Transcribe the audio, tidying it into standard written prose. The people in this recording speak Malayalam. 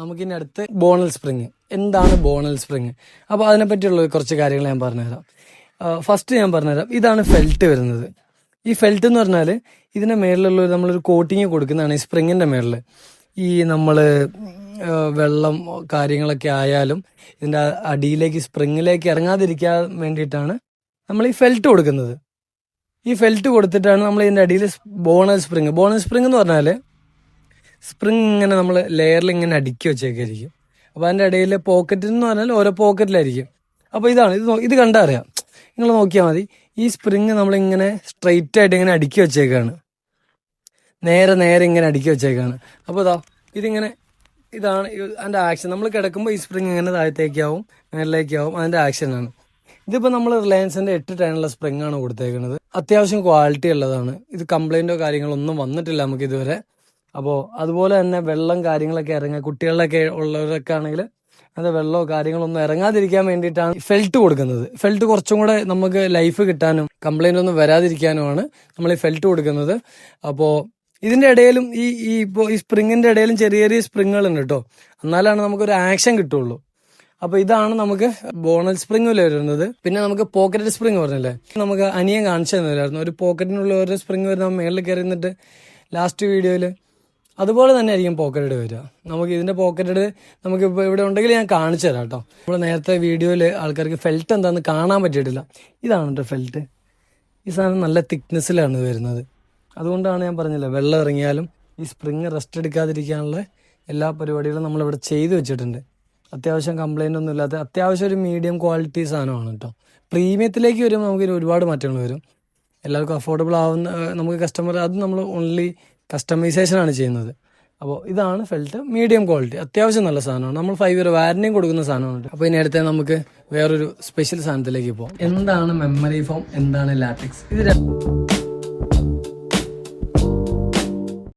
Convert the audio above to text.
നമുക്കിനി അടുത്ത് ബോണൽ സ്പ്രിങ്. എന്താണ് ബോണൽ സ്പ്രിങ്? അപ്പോൾ അതിനെപ്പറ്റിയുള്ള കുറച്ച് കാര്യങ്ങൾ ഞാൻ പറഞ്ഞുതരാം. ഫസ്റ്റ് ഞാൻ പറഞ്ഞുതരാം, ഇതാണ് ഫെൽറ്റ് വരുന്നത്. ഈ ഫെൽറ്റ് എന്ന് പറഞ്ഞാൽ ഇതിൻ്റെ മേളിലുള്ള നമ്മളൊരു കോട്ടിങ് കൊടുക്കുന്നതാണ് ഈ സ്പ്രിങ്ങിൻ്റെ മേളിൽ. ഈ നമ്മൾ വെള്ളം കാര്യങ്ങളൊക്കെ ആയാലും ഇതിൻ്റെ അടിയിലേക്ക് സ്പ്രിങ്ങിലേക്ക് ഇറങ്ങാതിരിക്കാൻ വേണ്ടിയിട്ടാണ് നമ്മൾ ഈ ഫെൽറ്റ് കൊടുക്കുന്നത്. ഈ ഫെൽറ്റ് കൊടുത്തിട്ടാണ് നമ്മൾ ഇതിൻ്റെ അടിയിൽ ബോണൽ സ്പ്രിങ്. ബോണൽ സ്പ്രിങ് എന്ന് പറഞ്ഞാൽ സ്പ്രിങ് ഇങ്ങനെ നമ്മൾ ലെയറിൽ ഇങ്ങനെ അടുക്കി വെച്ചേക്കായിരിക്കും. അപ്പോൾ അതിൻ്റെ ഇടയിൽ പോക്കറ്റ് എന്ന് പറഞ്ഞാൽ ഓരോ പോക്കറ്റിലായിരിക്കും. അപ്പോൾ ഇതാണ് ഇത് കണ്ടാൽ അറിയാം, നിങ്ങൾ നോക്കിയാൽ മതി. ഈ സ്പ്രിങ് നമ്മളിങ്ങനെ സ്ട്രെയിറ്റ് ആയിട്ട് ഇങ്ങനെ അടുക്കി വെച്ചേക്കാണ്, നേരെ ഇങ്ങനെ അടുക്കി വെച്ചേക്കാണ്. അപ്പോൾ ഇതാണ് അതിൻ്റെ ആക്ഷൻ. നമ്മൾ കിടക്കുമ്പോൾ ഈ സ്പ്രിങ് ഇങ്ങനെ താഴത്തേക്കാവും മേളിലേക്കാവും, അതിൻ്റെ ആക്ഷനാണ്. ഇതിപ്പോൾ നമ്മൾ റിലയൻസിൻ്റെ 8 ടൈനുള്ള സ്പ്രിങ് ആണ് കൊടുത്തേക്കുന്നത്. അത്യാവശ്യം ക്വാളിറ്റി ഉള്ളതാണ്. ഇത് കംപ്ലൈൻറ്റോ കാര്യങ്ങളൊന്നും വന്നിട്ടില്ല നമുക്ക് ഇതുവരെ. അപ്പോൾ അതുപോലെ തന്നെ വെള്ളം കാര്യങ്ങളൊക്കെ കുട്ടികളിലൊക്കെ ഉള്ളവരൊക്കെ ആണെങ്കിൽ അത് വെള്ളമോ കാര്യങ്ങളൊന്നും ഇറങ്ങാതിരിക്കാൻ വേണ്ടിയിട്ടാണ് ഫെൽറ്റ് കൊടുക്കുന്നത്. ഫെൽറ്റ് കുറച്ചും കൂടെ നമുക്ക് ലൈഫ് കിട്ടാനും കംപ്ലൈൻ്റ് ഒന്നും വരാതിരിക്കാനുമാണ് നമ്മൾ ഈ ഫെൽറ്റ് കൊടുക്കുന്നത്. അപ്പോൾ ഇതിൻ്റെ ഇടയിലും ഇപ്പോൾ ഈ സ്പ്രിങ്ങിൻ്റെ ഇടയിലും ചെറിയ സ്പ്രിങ്ങുകളുണ്ട് കേട്ടോ, എന്നാലാണ് നമുക്കൊരു ആക്ഷൻ കിട്ടുള്ളൂ. അപ്പോൾ ഇതാണ് നമുക്ക് ബോണൽ സ്പ്രിങ്ങിൽ വരുന്നത്. പിന്നെ നമുക്ക് പോക്കറ്റ് സ്പ്രിങ് പറഞ്ഞില്ലേ, നമുക്ക് അനിയൻ കാണിച്ചു തന്നില്ലായിരുന്നു. ഒരു പോക്കറ്റിനുള്ള ഓരോ സ്പ്രിങ് വരുന്ന മേളിൽ കയറി നിന്നിട്ട് ലാസ്റ്റ് വീഡിയോയിൽ അതുപോലെ തന്നെ ആയിരിക്കും പോക്കറ്റഡ് വരിക. നമുക്ക് ഇതിൻ്റെ പോക്കറ്റഡ് നമുക്കിപ്പോൾ ഇവിടെ ഉണ്ടെങ്കിൽ ഞാൻ കാണിച്ചു തരാം കേട്ടോ. നമ്മൾ നേരത്തെ വീഡിയോയിൽ ആൾക്കാർക്ക് ഫെൽറ്റ് എന്താണെന്ന് കാണാൻ പറ്റിയിട്ടില്ല. ഇതാണ് കേട്ടോ ഫെൽറ്റ്. ഈ സാധനം നല്ല തിക്നെസ്സിലാണ് വരുന്നത്. അതുകൊണ്ടാണ് ഞാൻ പറഞ്ഞില്ല, വെള്ളം ഇറങ്ങിയാലും ഈ സ്പ്രിങ് റെസ്റ്റ് എടുക്കാതിരിക്കാനുള്ള എല്ലാ പരിപാടികളും നമ്മളിവിടെ ചെയ്തു വെച്ചിട്ടുണ്ട്. അത്യാവശ്യം കംപ്ലൈൻ്റ് ഒന്നും ഇല്ലാത്ത അത്യാവശ്യം ഒരു മീഡിയം ക്വാളിറ്റി സാധനമാണ് കേട്ടോ. പ്രീമിയത്തിലേക്ക് വരുമ്പോൾ നമുക്കിന് ഒരുപാട് മാറ്റങ്ങൾ വരും. എല്ലാവർക്കും അഫോർഡബിൾ ആവുന്ന നമുക്ക് കസ്റ്റമർ അത് നമ്മൾ ഓൺലി കസ്റ്റമൈസേഷനാണ് ചെയ്യുന്നത്. അപ്പോൾ ഇതാണ് ഫെൽറ്റ്, മീഡിയം ക്വാളിറ്റി, അത്യാവശ്യം നല്ല സാധനമാണ്. നമ്മൾ 5 ഇയർ വാറന്റിയും കൊടുക്കുന്ന സാധനമാണ്. അപ്പോൾ ഇനി അടുത്ത നമുക്ക് വേറൊരു സ്പെഷ്യൽ സാധനത്തിലേക്ക് പോകാം. എന്താണ് മെമ്മറി ഫോം, എന്താണ് ലാറ്റക്സ്? ഇത്